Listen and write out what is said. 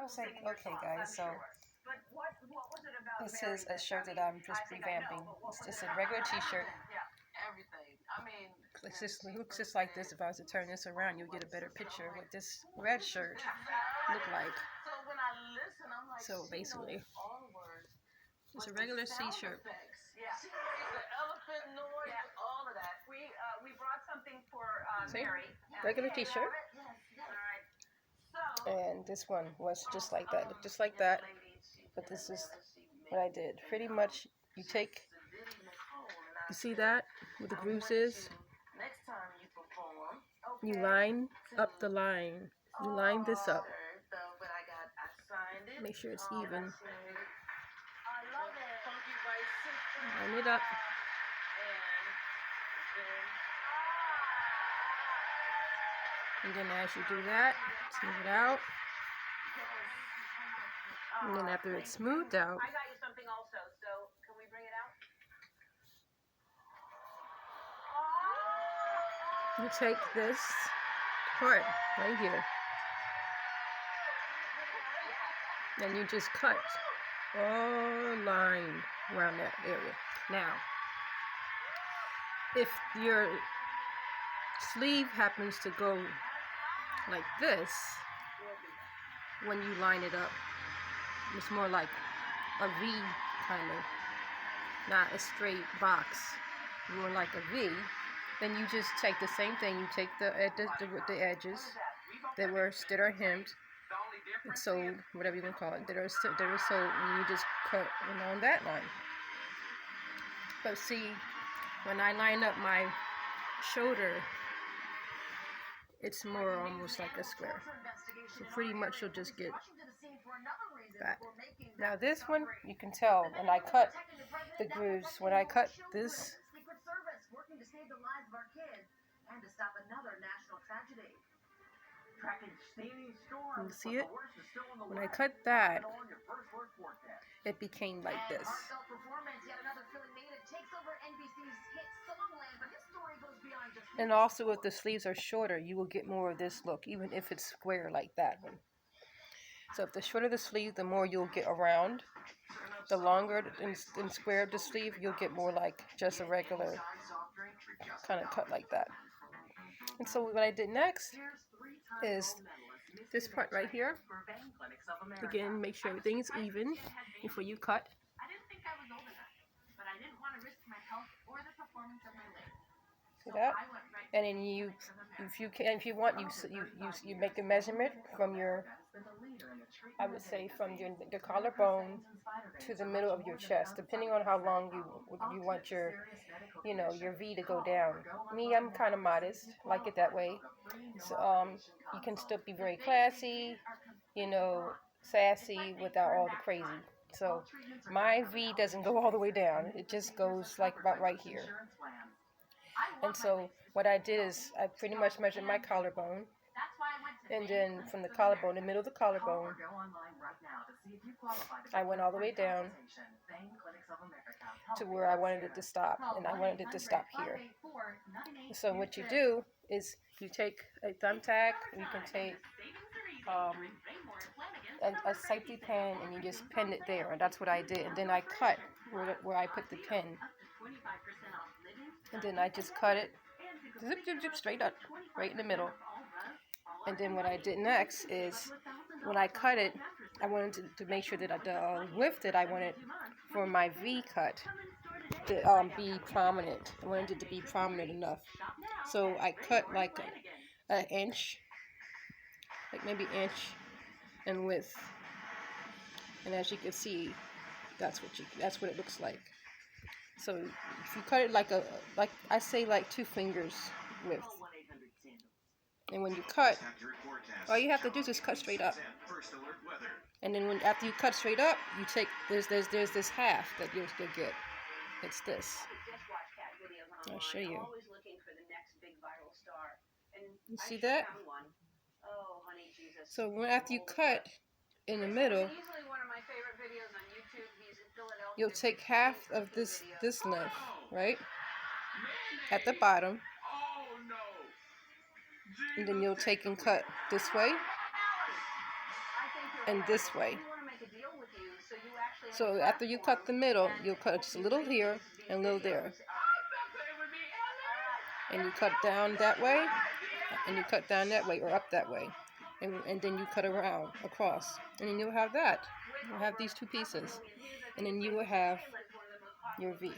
I was like, okay, guys, so this is a shirt that I'm just revamping. It's just a regular t-shirt. It looks just like this. If I was to turn this around, you'll get a better picture of what this red shirt looked like. So basically, it's a regular t-shirt. We brought something for Mary. Regular t-shirt. And this one was just like that. Looked just like that. But this is what I did. Pretty much, you see that? Where the bruises? You line up the line. You line this up. Make sure it's even. Line it up. And then as you do that, smooth it out. And then after it's smoothed out, I got you something also, so can we bring it out? You take this part right here. And you just cut all line around that area. Now, if your sleeve happens to go like this, when you line it up, it's more like a V kind of, not a straight box, more like a V. Then you just take the same thing. You take the edges that are hemmed and sewed, whatever you want to call it, that are sewed, and you just cut along that line. But see, when I line up my shoulder, it's more almost like a square. So pretty much you'll just get that. Now this one, you can tell when I cut the grooves, when I cut this, you see it? When I cut that, it became like this. And also if the sleeves are shorter, you will get more of this look, even if it's square like that one. So if the shorter the sleeve, the more you'll get around. The longer and square of the sleeve, you'll get more like just a regular kind of cut like that. And so what I did next is this part right here. Again, make sure everything is even before you cut. See that? And then if you want, you make a measurement from your, I would say from the collarbone to the middle of your chest, depending on how long you want your V to go down. Me, I'm kind of modest, like it that way. So you can still be very classy, sassy without all the crazy. So my V doesn't go all the way down. It just goes like about right here. And so what I did is I pretty much measured my collarbone, and then from the collarbone, the middle of the collarbone, I went all the way down to where I wanted it to stop, and I wanted it to stop here. So what you do is you take a thumbtack, you can take a safety pin, and you just pin it there, and that's what I did. And then I cut where I put the pin, and then I just cut it zip, zip, zip, straight up, right in the middle. And then what I did next is when I cut it, I wanted to make sure that the width that I wanted for my V cut to be prominent. I wanted it to be prominent enough. So I cut like an inch, like maybe inch in width. And as you can see, that's what it looks like. So if you cut it like I say like 2 fingers width. And when you cut, all you have to do is just cut straight up. And then after you cut straight up, you take there's this half that you'll get. It's this. I'll show you. You see that? So after you cut in the middle, you'll take half of this length, right, at the bottom, and then you'll take and cut this way, and this way. So after you cut the middle, you'll cut just a little here and a little there. And you cut down that way, and you cut down that way, or up that way. And then you cut around, across. And then you'll have that. You'll have these two pieces. And then you will have your V.